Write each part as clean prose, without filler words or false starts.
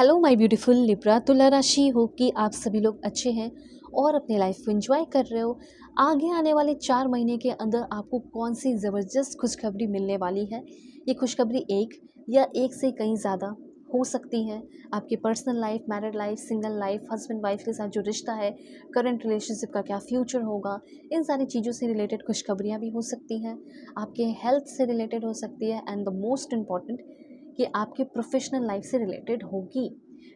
Hello my beautiful Libra तुला राशि, हो कि आप सभी लोग अच्छे हैं और अपने लाइफ को एंजॉय कर रहे हो। आगे आने वाले 4 महीने के अंदर आपको कौन सी ज़बरदस्त खुशखबरी मिलने वाली है। ये खुशखबरी एक या एक से कहीं ज़्यादा हो सकती है। आपकी personal life, married life, single life, husband wife के साथ जो रिश्ता है, करंट रिलेशनशिप का क्या फ्यूचर होगा, इन सारी चीज़ों से रिलेटेड खुशखबरियाँ भी हो सकती हैं। आपके हेल्थ से रिलेटेड हो सकती है एंड द मोस्ट इम्पॉर्टेंट कि आपके प्रोफेशनल लाइफ से रिलेटेड होगी।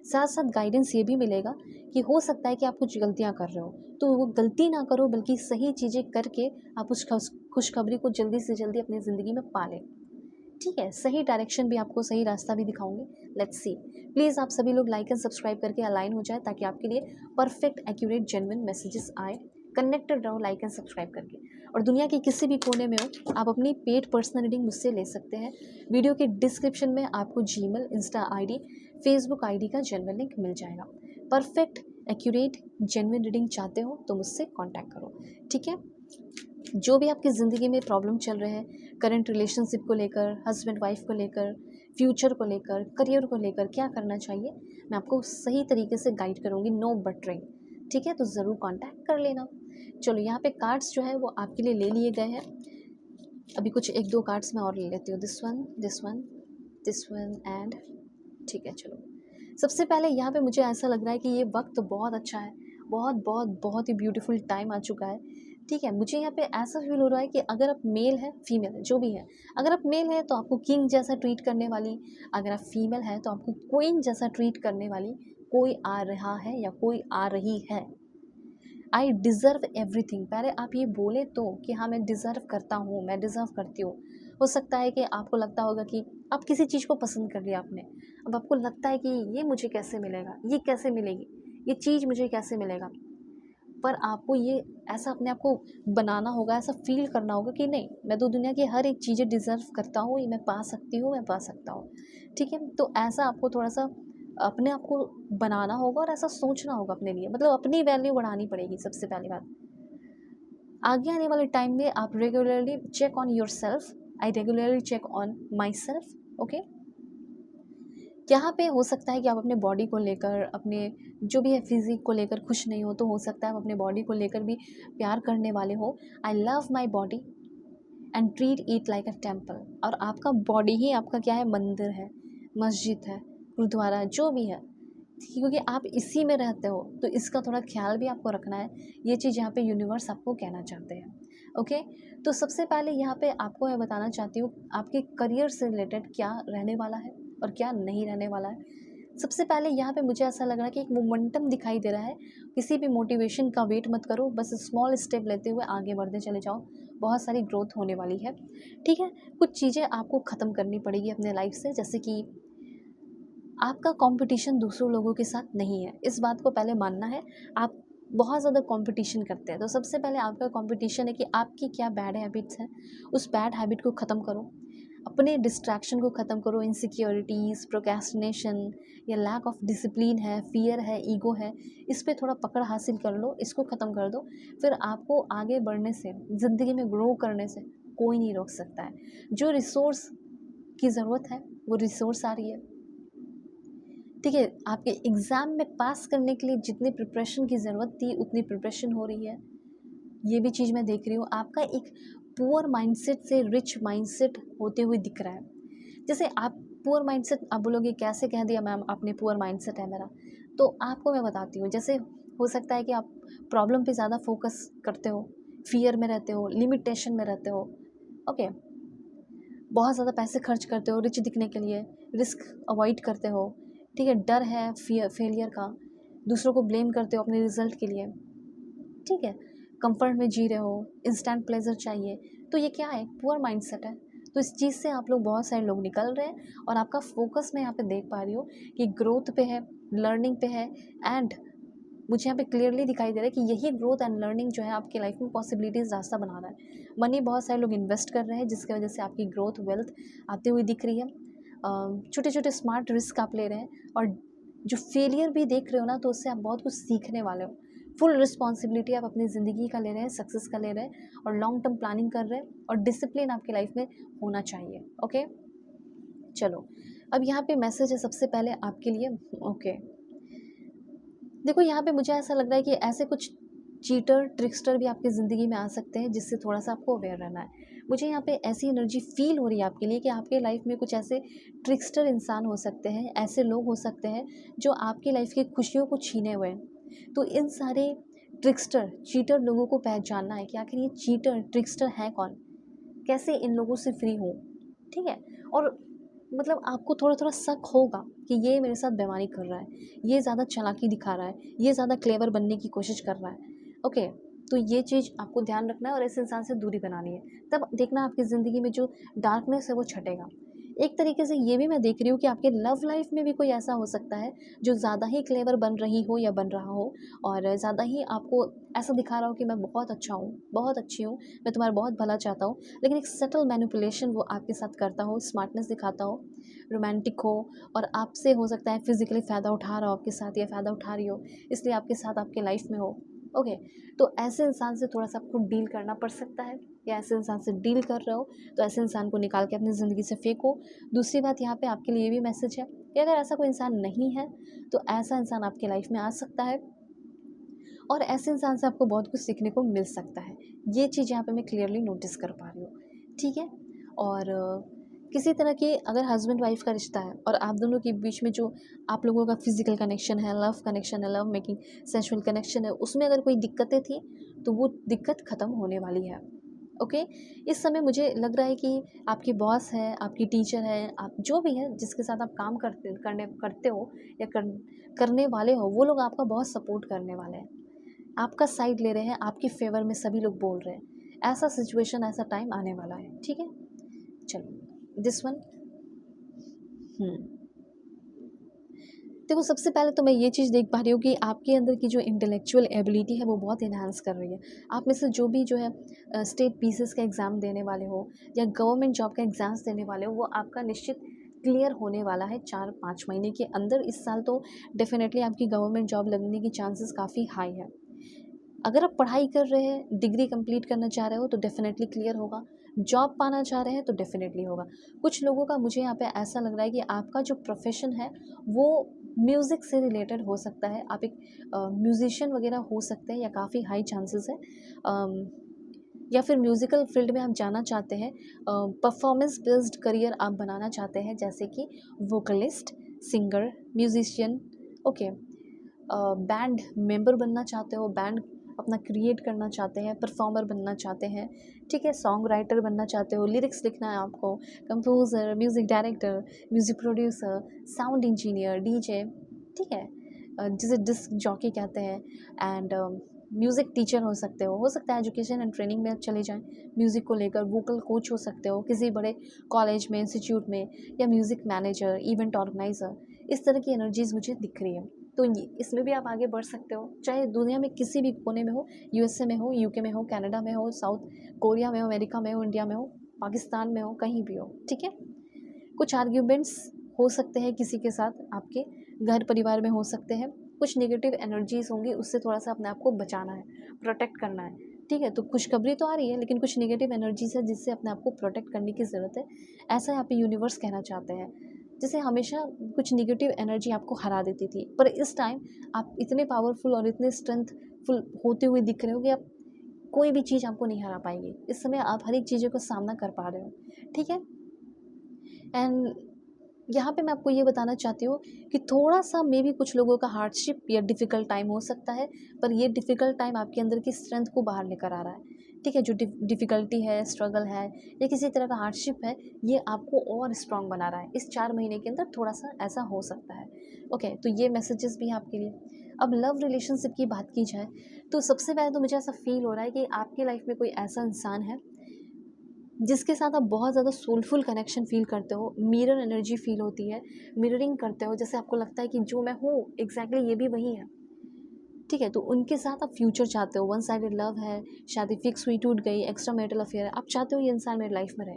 साथ साथ गाइडेंस ये भी मिलेगा कि हो सकता है कि आप कुछ गलतियां कर रहे हो, तो वो गलती ना करो बल्कि सही चीज़ें करके आप उस खुशखबरी को जल्दी से जल्दी अपनी ज़िंदगी में पालें। ठीक है, सही डायरेक्शन भी आपको, सही रास्ता भी दिखाऊंगे। Let's see. प्लीज़ आप सभी लोग लाइक एंड सब्सक्राइब करके अलाइन हो जाए ताकि आपके लिए परफेक्ट, एक्यूरेट, जेन्युइन मैसेजेस आए। कनेक्टेड रहो लाइक एंड सब्सक्राइब करके। और दुनिया के किसी भी कोने में हो, आप अपनी पेड पर्सनल रीडिंग मुझसे ले सकते हैं। वीडियो के डिस्क्रिप्शन में आपको Gmail, Insta ID, Facebook ID का जेन्युइन लिंक मिल जाएगा। परफेक्ट, एक्यूरेट, जेन्युइन रीडिंग चाहते हो तो मुझसे कॉन्टैक्ट करो। ठीक है, जो भी आपकी ज़िंदगी में प्रॉब्लम चल रहे हैं, करंट रिलेशनशिप को लेकर, हस्बैंड वाइफ को लेकर, फ्यूचर को लेकर, करियर को लेकर, क्या करना चाहिए, मैं आपको सही तरीके से गाइड करूँगी, नो बटरिंग। ठीक है, तो ज़रूर कांटेक्ट कर लेना। चलो, यहाँ पे कार्ड्स जो है वो आपके लिए ले लिए गए हैं। अभी कुछ एक दो कार्ड्स मैं और ले लेती हूँ। This one, this one, this one and ठीक है। चलो, सबसे पहले यहाँ पे मुझे ऐसा लग रहा है कि ये वक्त बहुत अच्छा है, बहुत बहुत बहुत ही ब्यूटीफुल टाइम आ चुका है। ठीक है, मुझे यहाँ पे ऐसा फील हो रहा है कि अगर आप मेल है, फीमेल है, जो भी है, अगर आप मेल है तो आपको किंग जैसा ट्रीट करने वाली, अगर आप फीमेल है तो आपको क्वीन जैसा ट्रीट करने वाली कोई आ रहा है या कोई आ रही है। आई डिज़र्व एवरीथिंग, पहले आप ये बोले तो कि हाँ मैं डिज़र्व करता हूँ, मैं डिज़र्व करती हूँ। हो सकता है कि आपको लगता होगा कि आप किसी चीज़ को पसंद कर लिया आपने, अब आपको लगता है कि ये मुझे कैसे मिलेगा, ये कैसे मिलेगी, ये चीज़ मुझे कैसे मिलेगा। पर आपको ये ऐसा अपने आप को बनाना होगा, ऐसा फ़ील करना होगा कि नहीं, मैं तो दुनिया की हर एक चीज़ें डिज़र्व करता हूँ, ये मैं पा सकती हूँ, मैं पा सकता हूँ। ठीक है, तो ऐसा आपको थोड़ा-सा अपने आप को बनाना होगा और ऐसा सोचना होगा अपने लिए, मतलब अपनी वैल्यू बढ़ानी पड़ेगी सबसे पहली बात। आगे आने वाले टाइम में आप regularly check on yourself, I regularly check on my self. Okay, यहाँ पे हो सकता है कि आप अपने बॉडी को लेकर, अपने जो भी है फिज़िक को लेकर खुश नहीं हो, तो हो सकता है आप अपने बॉडी को लेकर भी प्यार करने वाले हो। I love my body and treat it like a temple. और आपका बॉडी ही आपका क्या है, मंदिर है, मस्जिद है, गुरुद्वारा है, जो भी है, क्योंकि आप इसी में रहते हो, तो इसका थोड़ा ख्याल भी आपको रखना है। ये चीज़ यहाँ पे यूनिवर्स आपको कहना चाहते हैं। ओके, तो सबसे पहले यहाँ पे आपको मैं बताना चाहती हूँ आपके करियर से रिलेटेड क्या रहने वाला है और क्या नहीं रहने वाला है। सबसे पहले यहाँ पे मुझे ऐसा लग रहा है कि एक मोमेंटम दिखाई दे रहा है। किसी भी मोटिवेशन का वेट मत करो, बस स्मॉल स्टेप लेते हुए आगे बढ़ते चले जाओ, बहुत सारी ग्रोथ होने वाली है। ठीक है, कुछ चीज़ें आपको ख़त्म करनी पड़ेगी अपने लाइफ से, जैसे कि आपका कंपटीशन दूसरों लोगों के साथ नहीं है, इस बात को पहले मानना है। आप बहुत ज़्यादा कंपटीशन करते हैं, तो सबसे पहले आपका कंपटीशन है कि आपकी क्या बैड हैबिट्स हैं, उस बैड हैबिट को ख़त्म करो। अपने डिस्ट्रैक्शन को ख़त्म करो, इनसिक्योरिटीज़, प्रोक्रेस्टिनेशन या लैक ऑफ डिसिप्लिन है, फियर है, ईगो है, इस पे थोड़ा पकड़ हासिल कर लो, इसको ख़त्म कर दो। फिर आपको आगे बढ़ने से, ज़िंदगी में ग्रो करने से कोई नहीं रोक सकता है। जो रिसोर्स की ज़रूरत है वो रिसोर्स आ रही है। ठीक है, आपके एग्ज़ाम में पास करने के लिए जितनी प्रिपरेशन की ज़रूरत थी उतनी प्रिपरेशन हो रही है, ये भी चीज़ मैं देख रही हूँ। आपका एक पुअर माइंडसेट से रिच माइंडसेट होते हुए दिख रहा है। जैसे आप पुअर माइंडसेट, आप बोलोगे कैसे कह दिया मैम आपने पुअर माइंडसेट है मेरा, तो आपको मैं बताती हूँ। जैसे हो सकता है कि आप प्रॉब्लम पे ज़्यादा फोकस करते हो, फियर में रहते हो, लिमिटेशन में रहते हो। ओके, बहुत ज़्यादा पैसे खर्च करते हो रिच दिखने के लिए, रिस्क अवॉइड करते हो। ठीक है, डर है फेलियर का, दूसरों को ब्लेम करते हो अपने रिजल्ट के लिए। ठीक है, कंफर्ट में जी रहे हो, इंस्टेंट प्लेजर चाहिए, तो ये क्या है, पुअर माइंडसेट है। तो इस चीज़ से आप लोग, बहुत सारे लोग निकल रहे हैं और आपका फोकस मैं यहाँ पे देख पा रही हूँ कि ग्रोथ पे है, लर्निंग पे है। एंड मुझे यहाँ पे क्लियरली दिखाई दे रहा है कि यही ग्रोथ एंड लर्निंग जो है आपकी लाइफ में पॉसिबिलिटीज़ रास्ता बना रहा है। मनी बहुत सारे लोग इन्वेस्ट कर रहे हैं जिसकी वजह से आपकी ग्रोथ, वेल्थ आती हुई दिख रही है। छोटे छोटे स्मार्ट रिस्क आप ले रहे हैं, और जो फेलियर भी देख रहे हो ना, तो उससे आप बहुत कुछ सीखने वाले हो। फुल रिस्पॉन्सिबिलिटी आप अपनी ज़िंदगी का ले रहे हैं, सक्सेस का ले रहे हैं, और लॉन्ग टर्म प्लानिंग कर रहे हैं, और डिसिप्लिन आपकी लाइफ में होना चाहिए। ओके, चलो, अब यहाँ पे मैसेज है सबसे पहले आपके लिए। ओके, देखो यहाँ पे मुझे ऐसा लग रहा है कि ऐसे कुछ चीटर ट्रिक्स्टर भी आपकी ज़िंदगी में आ सकते हैं, जिससे थोड़ा सा आपको अवेयर रहना है। मुझे यहाँ पे ऐसी एनर्जी फील हो रही है आपके लिए कि आपके लाइफ में कुछ ऐसे ट्रिक्स्टर इंसान हो सकते हैं, ऐसे लोग हो सकते हैं जो आपकी लाइफ की खुशियों को छीने हुए हैं। तो इन सारे ट्रिक्स्टर चीटर लोगों को पहचानना है कि आखिर ये चीटर ट्रिक्स्टर हैं कौन, कैसे इन लोगों से फ्री हो। ठीक है, और मतलब आपको थोड़ा थोड़ा शक होगा कि ये मेरे साथ बेईमानी कर रहा है, ये ज़्यादा चालाकी दिखा रहा है, ये ज़्यादा क्लेवर बनने की कोशिश कर रहा है। ओके, तो ये चीज़ आपको ध्यान रखना है और इस इंसान से दूरी बनानी है। तब देखना आपकी ज़िंदगी में जो डार्कनेस है वो छटेगा। एक तरीके से ये भी मैं देख रही हूँ कि आपके लव लाइफ में भी कोई ऐसा हो सकता है जो ज़्यादा ही क्लेवर बन रही हो या बन रहा हो, और ज़्यादा ही आपको ऐसा दिखा रहा हो कि मैं बहुत अच्छा हूँ, बहुत अच्छी हूँ, मैं तुम्हारा बहुत भला चाहता हूँ, लेकिन एक सटल मैनिपुलेशन वो आपके साथ करता हो, स्मार्टनेस दिखाता हो, रोमांटिक हो, और आपसे हो सकता है फिजिकली फ़ायदा उठा रहा हो आपके साथ, या फ़ायदा उठा रही हो इसलिए आपके साथ आपके लाइफ में हो। ओके, तो ऐसे इंसान से थोड़ा सा आपको डील करना पड़ सकता है, या ऐसे इंसान से डील कर रहे हो तो ऐसे इंसान को निकाल के अपनी ज़िंदगी से फेंको। दूसरी बात यहाँ पे आपके लिए ये भी मैसेज है कि अगर ऐसा कोई इंसान नहीं है तो ऐसा इंसान आपके लाइफ में आ सकता है, और ऐसे इंसान से आपको बहुत कुछ सीखने को मिल सकता है। ये चीज़ यहाँ पे मैं क्लियरली नोटिस कर पा रही हूँ। ठीक है, और किसी तरह की अगर हस्बैंड वाइफ का रिश्ता है और आप दोनों के बीच में जो आप लोगों का फिजिकल कनेक्शन है, लव कनेक्शन है, लव मेकिंग सेंसुअल कनेक्शन है, उसमें अगर कोई दिक्कतें थी तो वो दिक्कत ख़त्म होने वाली है। ओके, इस समय मुझे लग रहा है कि आपकी बॉस है, आपकी टीचर है, आप जो भी है जिसके साथ आप काम करते हो या करने वाले हो, वो लोग आपका बहुत सपोर्ट करने वाले हैं, आपका साइड ले रहे हैं, आपके फेवर में सभी लोग बोल रहे हैं। ऐसा सिचुएशन, ऐसा टाइम आने वाला है। ठीक है, चलो दिस वन। देखो सबसे पहले तो मैं ये चीज़ देख पा रही हूँ कि आपके अंदर की जो इंटेलेक्चुअल एबिलिटी है वो बहुत इन्हांस कर रही है। आप में से जो भी जो है स्टेट पीसीएस का एग्ज़ाम देने वाले हो या गवर्नमेंट जॉब का एग्ज़ाम्स देने वाले हो, वो आपका निश्चित क्लियर होने वाला है 4-5 महीने के अंदर। इस साल तो डेफिनेटली आपकी गवर्नमेंट जॉब लगने की चांसेस काफ़ी हाई है। अगर आप पढ़ाई कर रहे हैं, डिग्री कंप्लीट करना चाह रहे हो तो डेफिनेटली क्लियर होगा। जॉब पाना चाह रहे हैं तो डेफिनेटली होगा। कुछ लोगों का मुझे यहाँ पे ऐसा लग रहा है कि आपका जो प्रोफेशन है वो म्यूज़िक से रिलेटेड हो सकता है। आप एक म्यूज़िशियन वगैरह हो सकते हैं, या काफ़ी हाई चांसेस है। या फिर म्यूज़िकल फील्ड में आप जाना चाहते हैं, परफॉर्मेंस बेस्ड करियर आप बनाना चाहते हैं, जैसे कि vocalist, singer, musician. Okay, band member बनना चाहते हो, बैंड अपना क्रिएट करना चाहते हैं, परफॉर्मर बनना चाहते हैं। ठीक है, सॉन्ग राइटर बनना चाहते हो, लिरिक्स लिखना है आपको, composer, music director, music producer, sound engineer, DJ. ठीक है, जिसे डिस्क जॉकी कहते हैं। एंड म्यूज़िक टीचर हो सकता है एजुकेशन एंड ट्रेनिंग में आप चले जाएँ, म्यूज़िक को लेकर वोकल कोच हो सकते हो किसी बड़े कॉलेज में, इंस्टीट्यूट में, या म्यूज़िक मैनेजर, इवेंट ऑर्गेनाइज़र। इस तरह की एनर्जीज़ मुझे दिख रही है। तो ये इसमें भी आप आगे बढ़ सकते हो, चाहे दुनिया में किसी भी कोने में हो, यूएसए में हो, यूके में हो, कनाडा में हो, साउथ कोरिया में हो, अमेरिका में हो, इंडिया में हो, पाकिस्तान में हो, कहीं भी हो। ठीक है, कुछ आर्ग्यूमेंट्स हो सकते हैं किसी के साथ, आपके घर परिवार में हो सकते हैं, कुछ नेगेटिव एनर्जीज होंगी, उससे थोड़ा सा अपने आप को बचाना है, प्रोटेक्ट करना है। ठीक है, तो खुशखबरी तो आ रही है लेकिन कुछ नेगेटिव एनर्जीज है जिससे अपने आप को प्रोटेक्ट करने की ज़रूरत है, ऐसा यहाँ पे यूनिवर्स कहना चाहते हैं। जैसे हमेशा कुछ नेगेटिव एनर्जी आपको हरा देती थी, पर इस टाइम आप इतने पावरफुल और इतने स्ट्रेंथफुल होते हुए दिख रहे हो कि आप कोई भी चीज़ आपको नहीं हरा पाएगी। इस समय आप हर एक चीज़ों का सामना कर पा रहे हो। ठीक है, एंड यहाँ पे मैं आपको ये बताना चाहती हूँ कि थोड़ा-सा मेबी कुछ लोगों का हार्डशिप या डिफ़िकल्ट टाइम हो सकता है, पर ये डिफ़िकल्ट टाइम आपके अंदर की स्ट्रेंथ को बाहर लेकर आ रहा है। ठीक है, जो डिफ़िकल्टी है, स्ट्रगल है, या किसी तरह का हार्डशिप है, ये आपको और स्ट्रॉन्ग बना रहा है। इस 4 महीने के अंदर थोड़ा-सा ऐसा हो सकता है। ओके, तो ये मैसेजेस भी हैं आपके लिए। अब लव रिलेशनशिप की बात की जाए, तो सबसे पहले तो मुझे ऐसा फ़ील हो रहा है कि आपकी लाइफ़ में कोई ऐसा इंसान है जिसके साथ आप बहुत ज़्यादा सोलफुल कनेक्शन फ़ील करते हो, मिरर एनर्जी फ़ील होती है, मिररिंग करते हो, जैसे आपको लगता है कि जो मैं हूँ एग्ज़ैक्टली ये भी वही है। ठीक है, तो उनके साथ आप फ्यूचर चाहते हो, वन साइडेड लव है, शादी फिक्स हुई टूट गई, एक्स्ट्रा मैरिटल अफेयर है, आप चाहते हो ये इंसान मेरी लाइफ में रहे।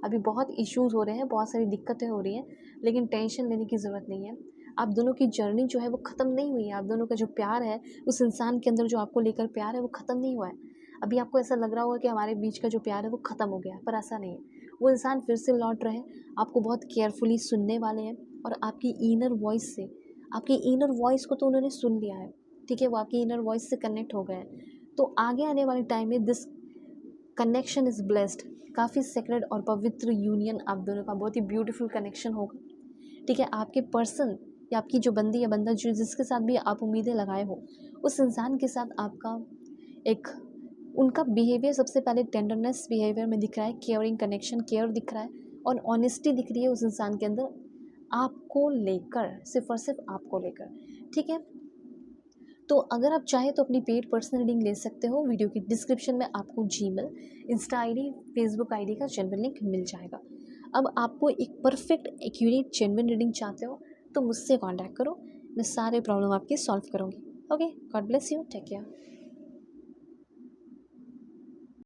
अभी बहुत इश्यूज़ हो रहे हैं, बहुत सारी दिक्कतें हो रही हैं, लेकिन टेंशन लेने की ज़रूरत नहीं है। आप दोनों की जर्नी जो है वो ख़त्म नहीं हुई है, आप दोनों का जो प्यार है, उस इंसान के अंदर जो आपको लेकर प्यार है वो ख़त्म नहीं हुआ है। अभी आपको ऐसा लग रहा होगा कि हमारे बीच का जो प्यार है वो ख़त्म हो गया है, पर ऐसा नहीं है। वो इंसान फिर से लौट रहे हैं, आपको बहुत केयरफुली सुनने वाले हैं और आपकी इनर वॉइस से, आपकी इनर वॉइस को तो उन्होंने सुन लिया है, ठीक है, वो आपकी इनर वॉइस से कनेक्ट हो गए हैं। तो आगे आने वाले टाइम में दिस कनेक्शन इज़ ब्लेस्ड, काफ़ी सेक्रेड और पवित्र यूनियन आप दोनों का बहुत ही ब्यूटीफुल कनेक्शन होगा, ठीक है। आपके पर्सन या आपकी जो बंदी या बंदा जो जिसके साथ भी आप उम्मीदें लगाए हो, उस इंसान के साथ आपका एक, उनका बिहेवियर सबसे पहले टेंडरनेस बिहेवियर में दिख रहा है, केयरिंग कनेक्शन, केयर दिख रहा है और ऑनेस्टी दिख रही है उस इंसान के अंदर आपको लेकर, सिर्फ और सिर्फ आपको लेकर, ठीक है। तो अगर आप चाहें तो अपनी पेड पर्सनल रीडिंग ले सकते हो। वीडियो की डिस्क्रिप्शन में आपको Gmail, Insta ID, Facebook ID का जेन्युइन लिंक मिल जाएगा। अब आपको एक परफेक्ट एक्यूरेट जेन्युइन रीडिंग चाहते हो तो मुझसे कांटेक्ट करो, मैं सारे प्रॉब्लम आपके सॉल्व करूँगी। Okay, God bless you, take care.